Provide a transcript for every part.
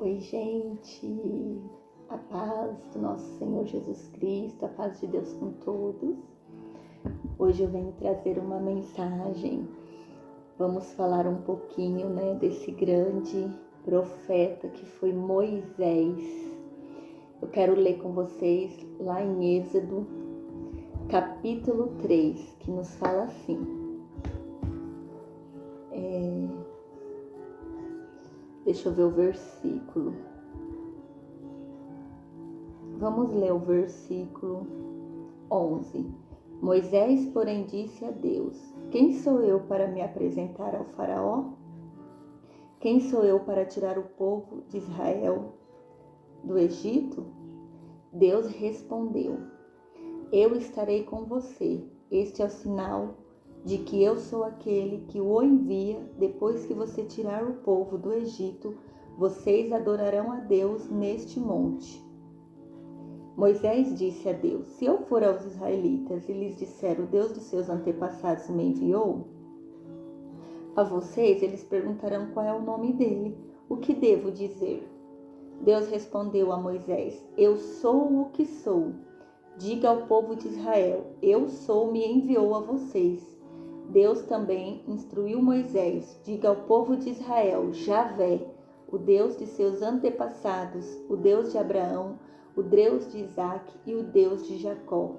Oi, gente, a paz do nosso Senhor Jesus Cristo, a paz de Deus com todos. Hoje eu venho trazer uma mensagem. Vamos falar um pouquinho, desse grande profeta que foi Moisés. Eu quero ler com vocês lá em Êxodo, capítulo 3, que nos fala assim. Deixa eu ver o versículo. Vamos ler o versículo 11. Moisés, porém, disse a Deus: Quem sou eu para me apresentar ao faraó? Quem sou eu para tirar o povo de Israel do Egito? Deus respondeu: Eu estarei com você. Este é o sinal de que eu sou aquele que o envia. Depois que você tirar o povo do Egito, vocês adorarão a Deus neste monte. Moisés disse a Deus: Se eu for aos israelitas e lhes disser, o Deus dos seus antepassados me enviou a vocês, eles perguntarão qual é o nome dele. O que devo dizer? Deus respondeu a Moisés: Eu sou o que sou. Diga ao povo de Israel: Eu sou, me enviou a vocês. Deus também instruiu Moisés: Diga ao povo de Israel: Javé, o Deus de seus antepassados, o Deus de Abraão, o Deus de Isaque e o Deus de Jacó,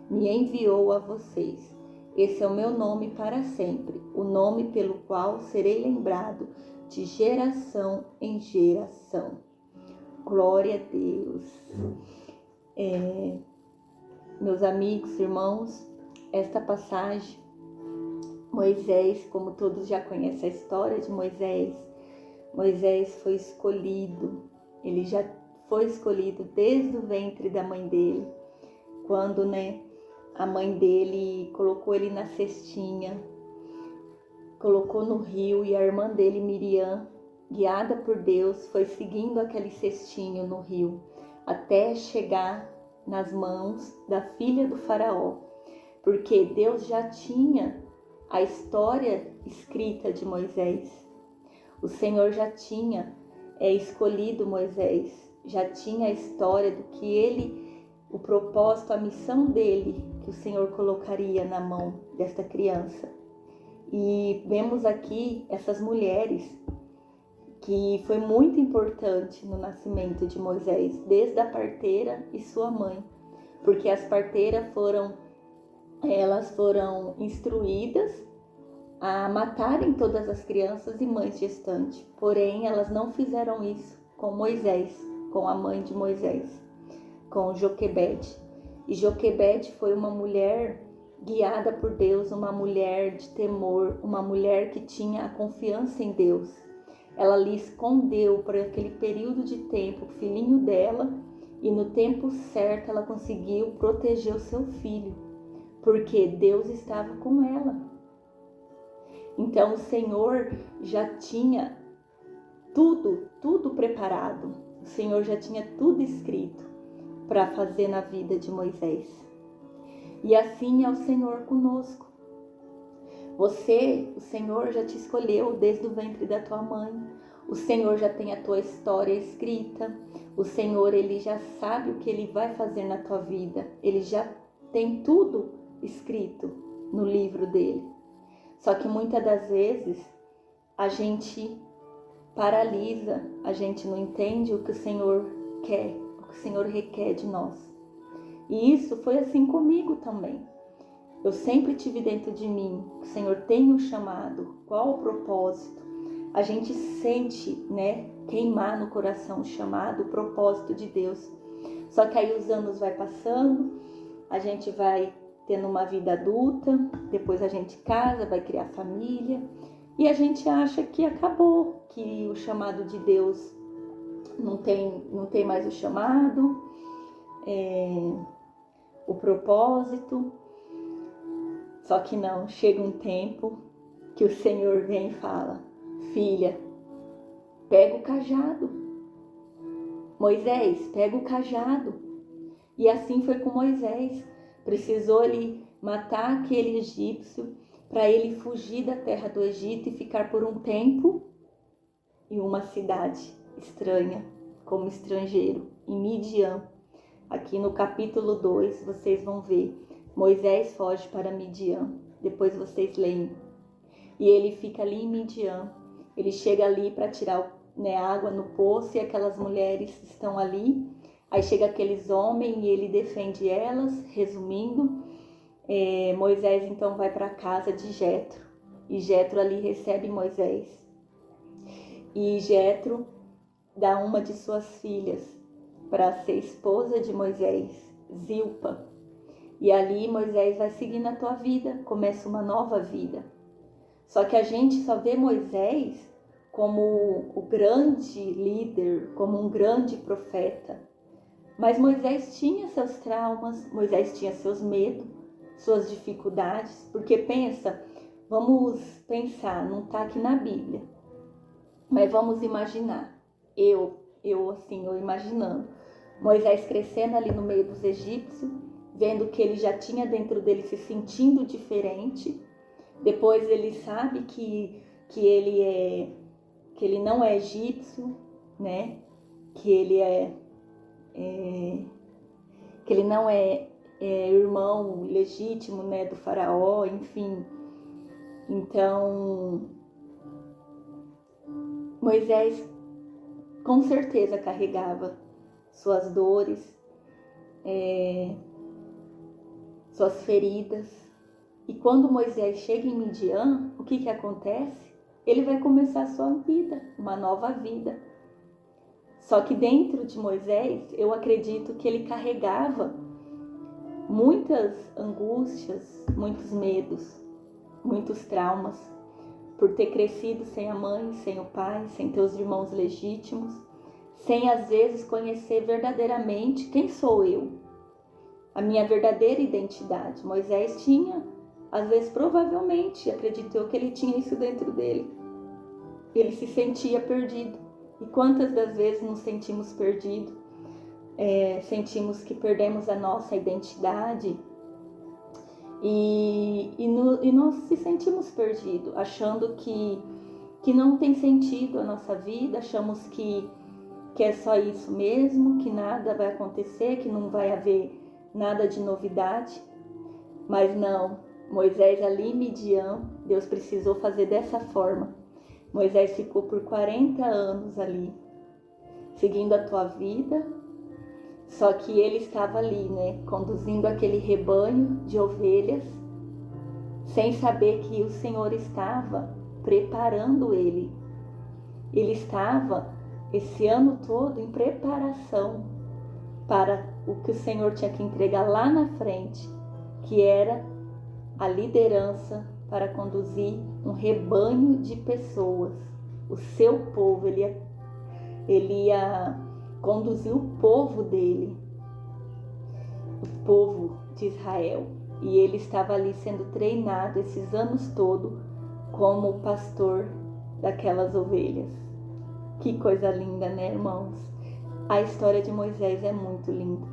me enviou a vocês. Esse é o meu nome para sempre, o nome pelo qual serei lembrado de geração em geração. Glória a Deus. Meus amigos, irmãos, esta passagem, Moisés, como todos já conhecem a história de Moisés, Moisés foi escolhido, ele já foi escolhido desde o ventre da mãe dele, quando a mãe dele colocou ele na cestinha, colocou no rio, e a irmã dele, Miriam, guiada por Deus, foi seguindo aquele cestinho no rio, até chegar nas mãos da filha do faraó, porque Deus já tinha a história escrita de Moisés. O Senhor já tinha escolhido Moisés, já tinha a história do que ele, o propósito, a missão dele, que o Senhor colocaria na mão desta criança. E vemos aqui essas mulheres, que foi muito importante no nascimento de Moisés, desde a parteira e sua mãe, porque as parteiras foram instruídas a matarem todas as crianças e mães gestantes, porém elas não fizeram isso com Moisés, com a mãe de Moisés, com Joquebede. E Joquebede foi uma mulher guiada por Deus, uma mulher de temor, uma mulher que tinha a confiança em Deus. Ela lhe escondeu por aquele período de tempo o filhinho dela, e no tempo certo ela conseguiu proteger o seu filho, porque Deus estava com ela. Então o Senhor já tinha tudo preparado. O Senhor já tinha tudo escrito para fazer na vida de Moisés. E assim é o Senhor conosco. O Senhor já te escolheu desde o ventre da tua mãe. O Senhor já tem a tua história escrita. O Senhor, Ele já sabe o que Ele vai fazer na tua vida. Ele já tem tudo escrito no livro dele. Só que muitas das vezes a gente paralisa, a gente não entende o que o Senhor quer, o que o Senhor requer de nós. E isso foi assim comigo também. Eu sempre tive dentro de mim, o Senhor tem um chamado, qual o propósito? A gente sente, queimar no coração o chamado, o propósito de Deus. Só que aí os anos vai passando, a gente vai tendo uma vida adulta, depois a gente casa, vai criar família, e a gente acha que acabou, que o chamado de Deus não tem mais o chamado, o propósito. Só que não, chega um tempo que o Senhor vem e fala: Filha, pega o cajado. Moisés, pega o cajado. E assim foi com Moisés. Precisou ele matar aquele egípcio para ele fugir da terra do Egito e ficar por um tempo em uma cidade estranha, como estrangeiro, em Midian. Aqui no capítulo 2, vocês vão ver, Moisés foge para Midian, depois vocês leem. E ele fica ali em Midian, ele chega ali para tirar água no poço e aquelas mulheres estão ali. Aí chega aqueles homens e ele defende elas, resumindo. Moisés então vai para a casa de Jetro, e Jetro ali recebe Moisés. E Jetro dá uma de suas filhas para ser esposa de Moisés, Zilpa. E ali Moisés vai seguindo a tua vida, começa uma nova vida. Só que a gente só vê Moisés como o grande líder, como um grande profeta. Mas Moisés tinha seus traumas, Moisés tinha seus medos, suas dificuldades. Porque vamos pensar, não está aqui na Bíblia, mas vamos imaginar, eu imaginando, Moisés crescendo ali no meio dos egípcios, vendo que ele já tinha dentro dele se sentindo diferente. Depois ele sabe que ele não é egípcio, né? Que ele não é irmão legítimo, né, do faraó, enfim. Então, Moisés com certeza carregava suas dores, suas feridas. E quando Moisés chega em Midian, o que acontece? Ele vai começar a sua vida, uma nova vida. Só que dentro de Moisés, eu acredito que ele carregava muitas angústias, muitos medos, muitos traumas, por ter crescido sem a mãe, sem o pai, sem teus irmãos legítimos, sem às vezes conhecer verdadeiramente quem sou eu, a minha verdadeira identidade. Moisés tinha, às vezes, provavelmente, acredito eu, que ele tinha isso dentro dele. Ele se sentia perdido. E quantas das vezes nos sentimos perdidos? Sentimos que perdemos a nossa identidade e nós se sentimos perdidos, achando que não tem sentido a nossa vida, achamos que é só isso mesmo, que nada vai acontecer, que não vai haver nada de novidade. Mas não, Moisés ali em Midian, Deus precisou fazer dessa forma. Moisés ficou por 40 anos ali, seguindo a tua vida. Só que ele estava ali, né, conduzindo aquele rebanho de ovelhas, sem saber que o Senhor estava preparando ele. Ele estava esse ano todo em preparação para o que o Senhor tinha que entregar lá na frente, que era a liderança para conduzir um rebanho de pessoas, o seu povo. Ele ia conduzir o povo dele, o povo de Israel. E ele estava ali sendo treinado esses anos todos como pastor daquelas ovelhas. Que coisa linda, né, irmãos? A história de Moisés é muito linda.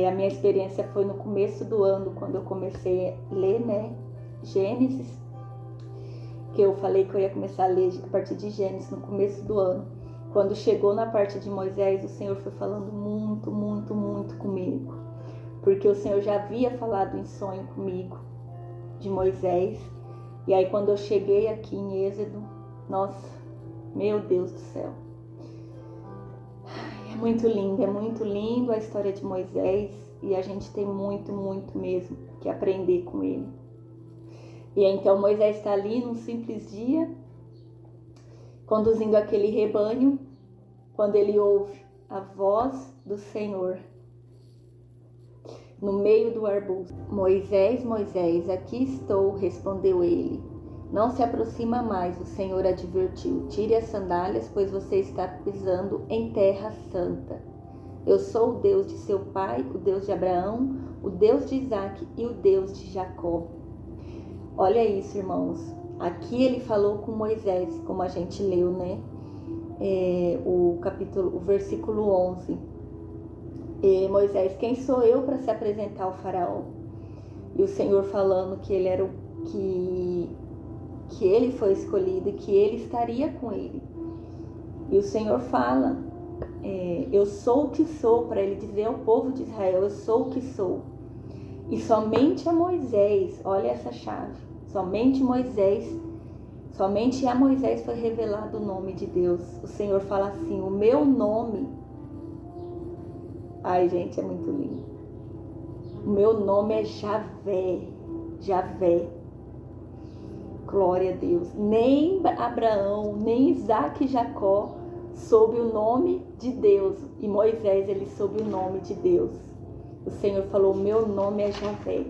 A minha experiência foi no começo do ano, quando eu comecei a ler, né, Gênesis, que eu falei que eu ia começar a ler a partir de Gênesis no começo do ano. Quando chegou na parte de Moisés, o Senhor foi falando muito, muito, muito comigo. Porque o Senhor já havia falado em sonho comigo de Moisés. E aí quando eu cheguei aqui em Êxodo, nossa, meu Deus do céu. É muito lindo a história de Moisés. E a gente tem muito, muito mesmo que aprender com ele. E então Moisés está ali num simples dia, conduzindo aquele rebanho, quando ele ouve a voz do Senhor no meio do arbusto. Moisés, Moisés, aqui estou, respondeu ele. Não se aproxima mais, o Senhor advertiu. Tire as sandálias, pois você está pisando em terra santa. Eu sou o Deus de seu pai, o Deus de Abraão, o Deus de Isaque e o Deus de Jacó. Olha isso, irmãos. Aqui ele falou com Moisés, como a gente leu, né? O versículo 11. Moisés, quem sou eu para se apresentar ao faraó? E o Senhor falando que ele era que ele foi escolhido e que ele estaria com ele. E o Senhor fala, eu sou o que sou, para ele dizer ao povo de Israel, eu sou o que sou. E somente a Moisés, olha essa chave, somente a Moisés foi revelado o nome de Deus. O Senhor fala assim, o meu nome, ai gente, é muito lindo. O meu nome é Javé, Javé. Glória a Deus. Nem Abraão, nem Isaac e Jacó soube o nome de Deus. E Moisés, ele soube o nome de Deus. O Senhor falou, meu nome é Javé.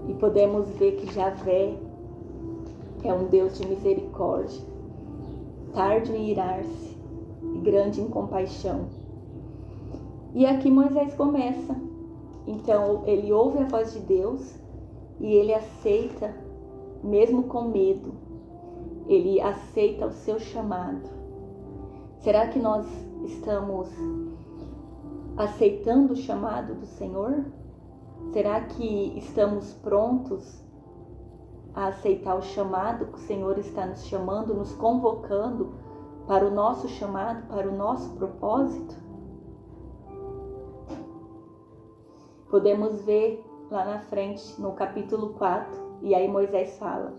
E podemos ver que Javé é um Deus de misericórdia, tardio em irar-se e grande em compaixão. E aqui Moisés começa. Então ele ouve a voz de Deus e ele aceita, mesmo com medo, ele aceita o seu chamado. Será que nós estamos aceitando o chamado do Senhor? Será que estamos prontos a aceitar o chamado que o Senhor está nos chamando, nos convocando para o nosso chamado, para o nosso propósito? Podemos ver lá na frente, no capítulo 4, e aí Moisés fala,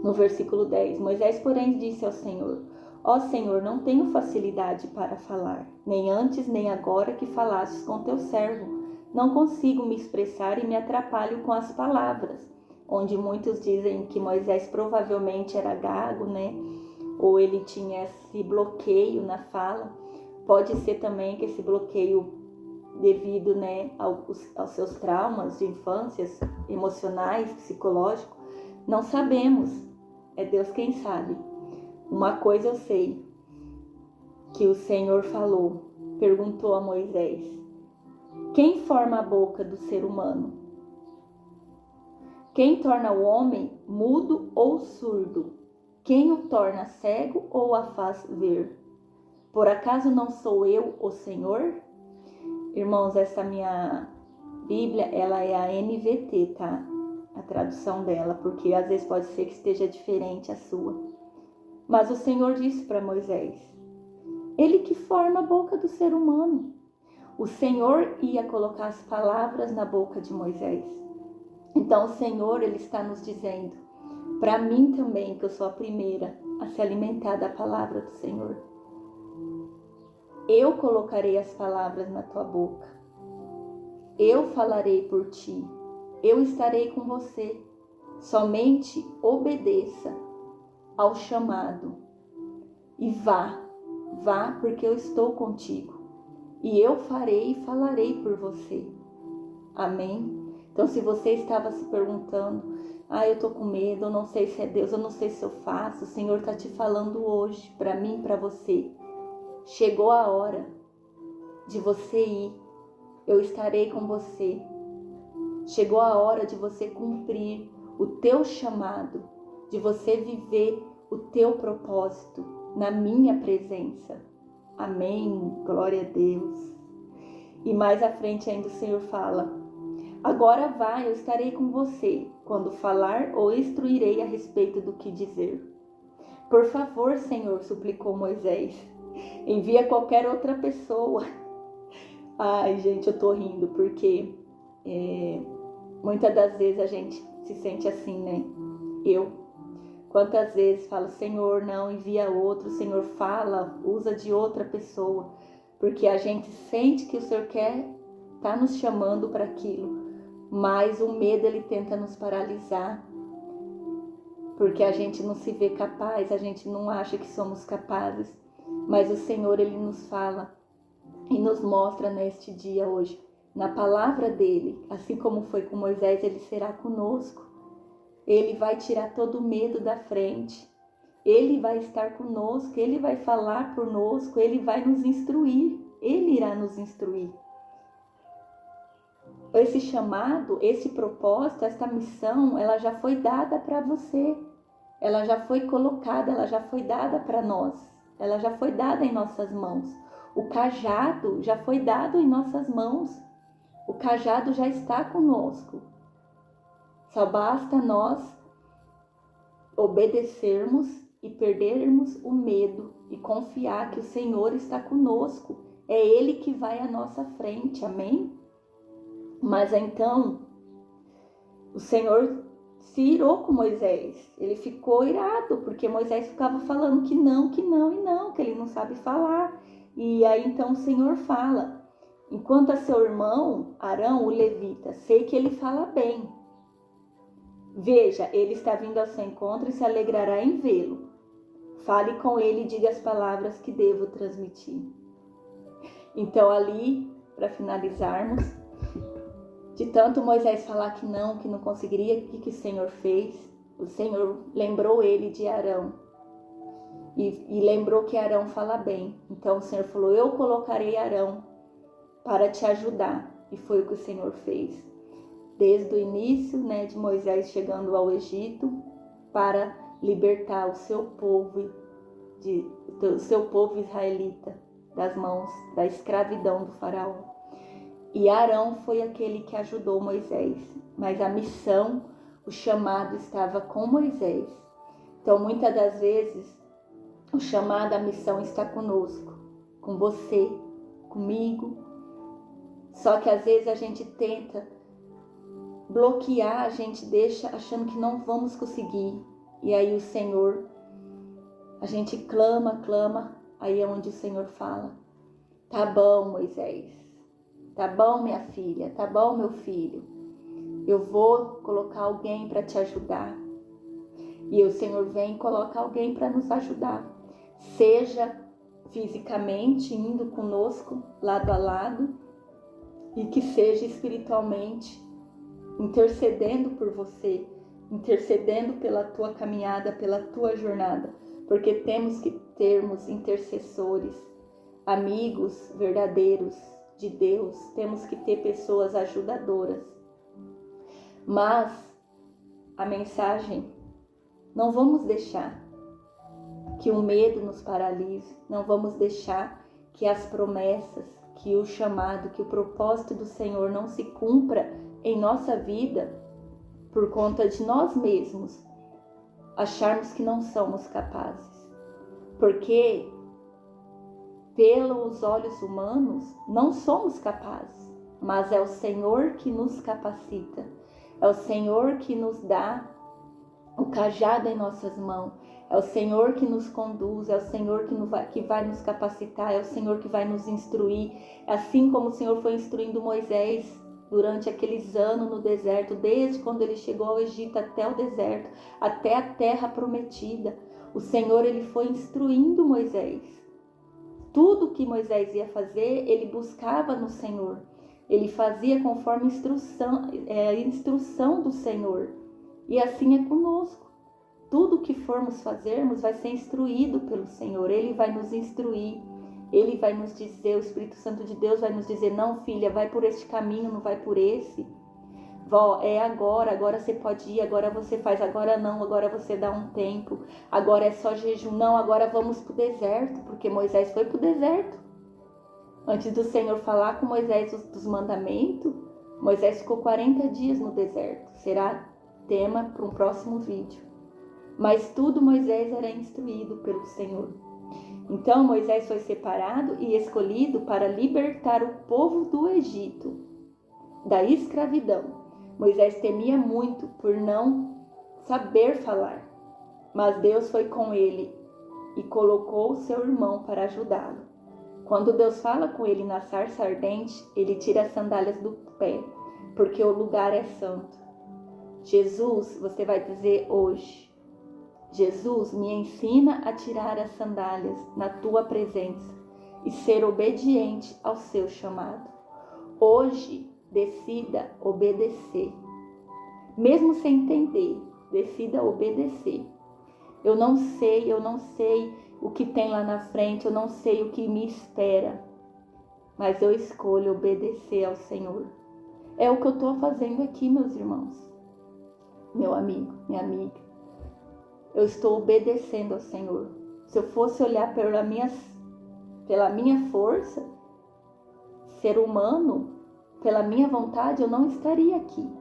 no versículo 10, Moisés, porém, disse ao Senhor, ó Senhor, não tenho facilidade para falar, nem antes nem agora que falastes com teu servo, não consigo me expressar e me atrapalho com as palavras, onde muitos dizem que Moisés provavelmente era gago, né? Ou ele tinha esse bloqueio na fala. Pode ser também que esse bloqueio devido, né, aos seus traumas de infâncias emocionais, psicológicos. Não sabemos, é Deus quem sabe. Uma coisa eu sei, que o Senhor falou, perguntou a Moisés, quem forma a boca do ser humano? Quem torna o homem mudo ou surdo? Quem o torna cego ou a faz ver? Por acaso não sou eu o Senhor? Irmãos, essa minha Bíblia, ela é a NVT, tá? A tradução dela, porque às vezes pode ser que esteja diferente a sua. Mas o Senhor disse para Moisés, ele que forma a boca do ser humano. O Senhor ia colocar as palavras na boca de Moisés. Então o Senhor, ele está nos dizendo, para mim também, que eu sou a primeira a se alimentar da palavra do Senhor. Eu colocarei as palavras na tua boca. Eu falarei por ti. Eu estarei com você. Somente obedeça ao chamado. E vá, porque eu estou contigo. E eu farei e falarei por você. Amém? Então, se você estava se perguntando, eu tô com medo, eu não sei se é Deus, eu não sei se eu faço, o Senhor está te falando hoje, para mim, para você. Chegou a hora de você ir, eu estarei com você. Chegou a hora de você cumprir o teu chamado, de você viver o teu propósito na minha presença. Amém, glória a Deus. E mais à frente ainda o Senhor fala, agora vai, eu estarei com você, quando falar ou instruirei a respeito do que dizer. Por favor, Senhor, suplicou Moisés, envia qualquer outra pessoa. Ai, gente, eu tô rindo, porque muitas das vezes a gente se sente assim, né? Quantas vezes falo, Senhor, não, envia outro, Senhor, fala, usa de outra pessoa, porque a gente sente que o Senhor tá nos chamando para aquilo, mas o medo, ele tenta nos paralisar, porque a gente não se vê capaz, a gente não acha que somos capazes, mas o Senhor, ele nos fala e nos mostra neste dia hoje, na palavra dele, assim como foi com Moisés, ele será conosco. Ele vai tirar todo o medo da frente. Ele vai estar conosco, ele vai falar conosco, ele vai nos instruir, ele irá nos instruir. Esse chamado, esse propósito, essa missão, ela já foi dada para você. Ela já foi colocada, ela já foi dada para nós. Ela já foi dada em nossas mãos. O cajado já foi dado em nossas mãos. O cajado já está conosco. Só basta nós obedecermos e perdermos o medo e confiar que o Senhor está conosco. É Ele que vai à nossa frente, amém? Mas então, o Senhor se irou com Moisés. Ele ficou irado, porque Moisés ficava falando que não, que ele não sabe falar. E aí então o Senhor fala: enquanto a seu irmão, Arão, o levita, sei que ele fala bem. Veja, ele está vindo ao seu encontro e se alegrará em vê-lo. Fale com ele e diga as palavras que devo transmitir. Então ali, para finalizarmos, de tanto Moisés falar que não conseguiria, o que o Senhor fez? O Senhor lembrou ele de Arão. E lembrou que Arão fala bem. Então o Senhor falou: eu colocarei Arão para te ajudar. E foi o que o Senhor fez. Desde o início, de Moisés chegando ao Egito para libertar o seu povo israelita das mãos da escravidão do faraó. E Arão foi aquele que ajudou Moisés, mas a missão, o chamado estava com Moisés. Então, muitas das vezes, o chamado, a missão está conosco, com você, comigo. Só que às vezes a gente tenta bloquear, a gente deixa achando que não vamos conseguir. E aí o Senhor, a gente clama, aí é onde o Senhor fala: tá bom, Moisés. Tá bom, minha filha, tá bom, meu filho. Eu vou colocar alguém para te ajudar. E o Senhor vem e coloca alguém para nos ajudar. Seja fisicamente indo conosco, lado a lado, e que seja espiritualmente intercedendo por você, intercedendo pela tua caminhada, pela tua jornada. Porque temos que termos intercessores, amigos verdadeiros de Deus, temos que ter pessoas ajudadoras. Mas a mensagem, não vamos deixar que o medo nos paralise, não vamos deixar que as promessas, que o chamado, que o propósito do Senhor não se cumpra em nossa vida por conta de nós mesmos acharmos que não somos capazes. Porque pelos olhos humanos, não somos capazes, mas é o Senhor que nos capacita, é o Senhor que nos dá o cajado em nossas mãos, é o Senhor que nos conduz, é o Senhor que vai nos capacitar, é o Senhor que vai nos instruir, assim como o Senhor foi instruindo Moisés durante aqueles anos no deserto, desde quando ele chegou ao Egito até o deserto, até a terra prometida. O Senhor, ele foi instruindo Moisés. Tudo que Moisés ia fazer, ele buscava no Senhor. Ele fazia conforme a instrução do Senhor. E assim é conosco. Tudo que formos fazermos vai ser instruído pelo Senhor. Ele vai nos instruir. Ele vai nos dizer, o Espírito Santo de Deus vai nos dizer: não, filha, vai por este caminho, não vai por esse. Vó, é agora você pode ir, agora você faz, agora não, agora você dá um tempo, agora é só jejum, não, agora vamos para o deserto, porque Moisés foi para o deserto. Antes do Senhor falar com Moisés dos mandamentos, Moisés ficou 40 dias no deserto. Será tema para um próximo vídeo. Mas tudo Moisés era instruído pelo Senhor. Então Moisés foi separado e escolhido para libertar o povo do Egito, da escravidão. Moisés temia muito por não saber falar, mas Deus foi com ele e colocou o seu irmão para ajudá-lo. Quando Deus fala com ele na sarça ardente, ele tira as sandálias do pé, porque o lugar é santo. Jesus, você vai dizer hoje: Jesus, me ensina a tirar as sandálias na tua presença e ser obediente ao seu chamado. Hoje, decida obedecer. Mesmo sem entender, decida obedecer. Eu não sei o que tem lá na frente, eu não sei o que me espera, mas eu escolho obedecer ao Senhor. É o que eu estou fazendo aqui, meus irmãos. Meu amigo, minha amiga. Eu estou obedecendo ao Senhor. Se eu fosse olhar pela minha força, ser humano, pela minha vontade, eu não estaria aqui.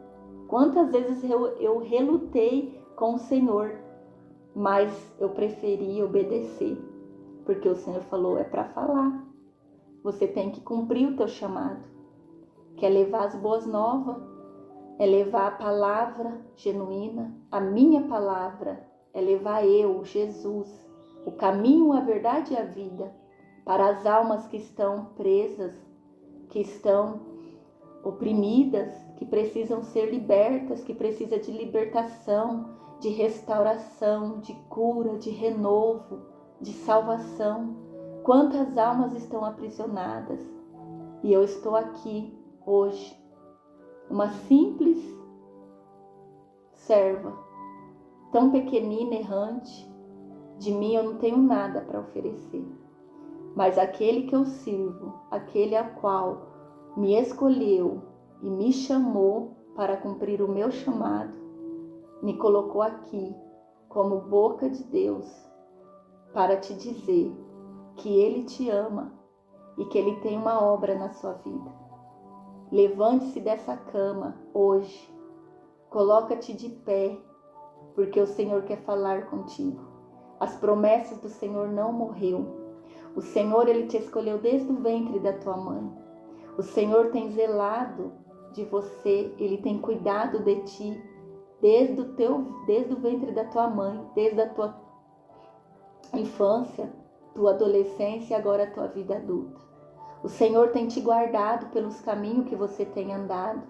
Quantas vezes eu relutei com o Senhor, mas eu preferi obedecer, porque o Senhor falou, é para falar. Você tem que cumprir o teu chamado, que é levar as boas novas, é levar a palavra genuína, a minha palavra, é levar eu, Jesus, o caminho, a verdade e a vida, para as almas que estão presas, que estão oprimidas, que precisam ser libertas, que precisam de libertação, de restauração, de cura, de renovo, de salvação. Quantas almas estão aprisionadas? E eu estou aqui hoje, uma simples serva, tão pequenina, errante. De mim eu não tenho nada para oferecer, mas aquele que eu sirvo, aquele a qual me escolheu e me chamou para cumprir o meu chamado, me colocou aqui como boca de Deus para te dizer que Ele te ama e que Ele tem uma obra na sua vida. Levante-se dessa cama hoje, coloca-te de pé, porque o Senhor quer falar contigo. As promessas do Senhor não morreu. O Senhor, Ele te escolheu desde o ventre da tua mãe. O Senhor tem zelado de você, Ele tem cuidado de ti desde o ventre da tua mãe, desde a tua infância, tua adolescência e agora a tua vida adulta. O Senhor tem te guardado pelos caminhos que você tem andado.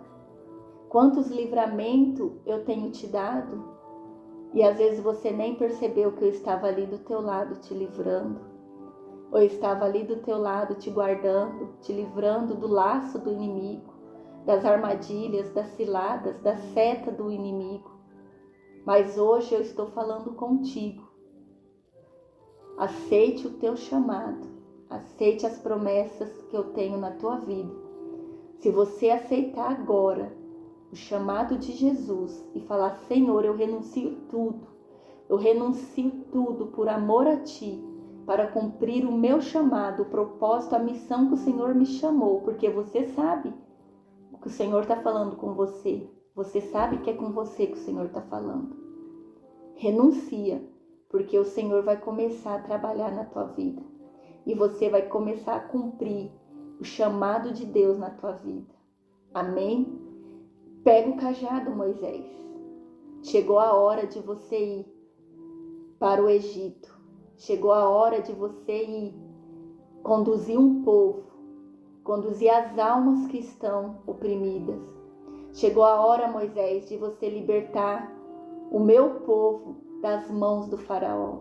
Quantos livramentos eu tenho te dado e às vezes você nem percebeu que eu estava ali do teu lado te livrando. Ou eu estava ali do teu lado te guardando, te livrando do laço do inimigo, das armadilhas, das ciladas, da seta do inimigo. Mas hoje eu estou falando contigo. Aceite o teu chamado, aceite as promessas que eu tenho na tua vida. Se você aceitar agora o chamado de Jesus e falar, Senhor, eu renuncio tudo por amor a ti, para cumprir o meu chamado, o propósito, a missão que o Senhor me chamou, porque você sabe o que o Senhor está falando com você. Você sabe que é com você que o Senhor está falando. Renuncia, porque o Senhor vai começar a trabalhar na tua vida. E você vai começar a cumprir o chamado de Deus na tua vida. Amém? Pega o cajado, Moisés. Chegou a hora de você ir para o Egito. Chegou a hora de você ir conduzir um povo, conduzir as almas que estão oprimidas. Chegou a hora, Moisés, de você libertar o meu povo das mãos do faraó.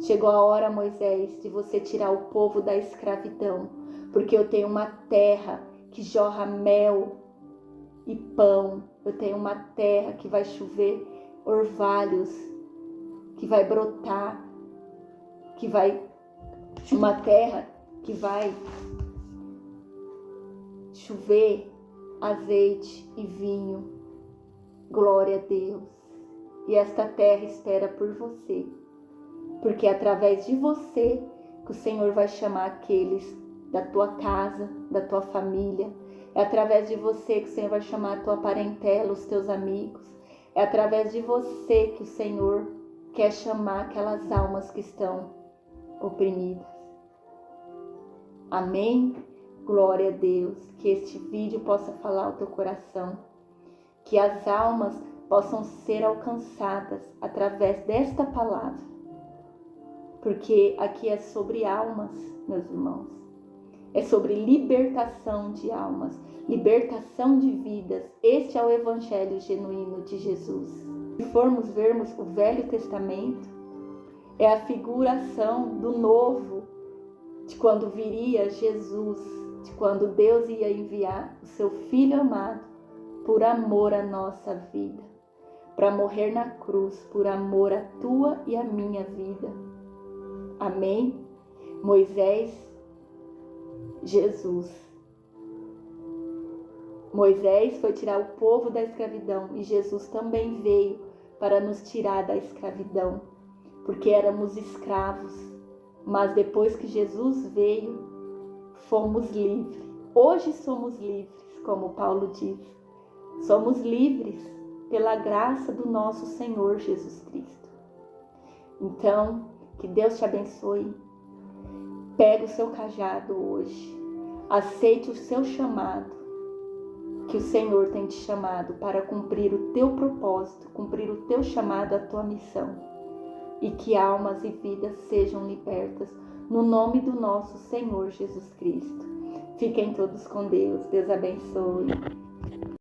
Chegou a hora, Moisés, de você tirar o povo da escravidão, porque eu tenho uma terra que jorra mel e pão. Eu tenho uma terra que vai chover orvalhos, que vai brotar, uma terra que vai chover azeite e vinho. Glória a Deus. E esta terra espera por você, porque é através de você que o Senhor vai chamar aqueles da tua casa, da tua família. É através de você que o Senhor vai chamar a tua parentela, os teus amigos. É através de você que o Senhor quer chamar aquelas almas que estão oprimidas. Amém? Glória a Deus. Que este vídeo possa falar ao teu coração. Que as almas possam ser alcançadas através desta palavra. Porque aqui é sobre almas, meus irmãos. É sobre libertação de almas, libertação de vidas. Este é o evangelho genuíno de Jesus. Se formos vermos o Velho Testamento, é a figuração do novo, de quando viria Jesus, de quando Deus ia enviar o seu Filho amado por amor à nossa vida, para morrer na cruz, por amor à tua e à minha vida. Amém? Moisés, Jesus. Moisés foi tirar o povo da escravidão e Jesus também veio para nos tirar da escravidão, porque éramos escravos, mas depois que Jesus veio, fomos livres. Hoje somos livres, como Paulo diz. Somos livres pela graça do nosso Senhor Jesus Cristo. Então, que Deus te abençoe. Pega o seu cajado hoje. Aceite o seu chamado, que o Senhor tem te chamado para cumprir o teu propósito, cumprir o teu chamado, a tua missão. E que almas e vidas sejam libertas no nome do nosso Senhor Jesus Cristo. Fiquem todos com Deus. Deus abençoe.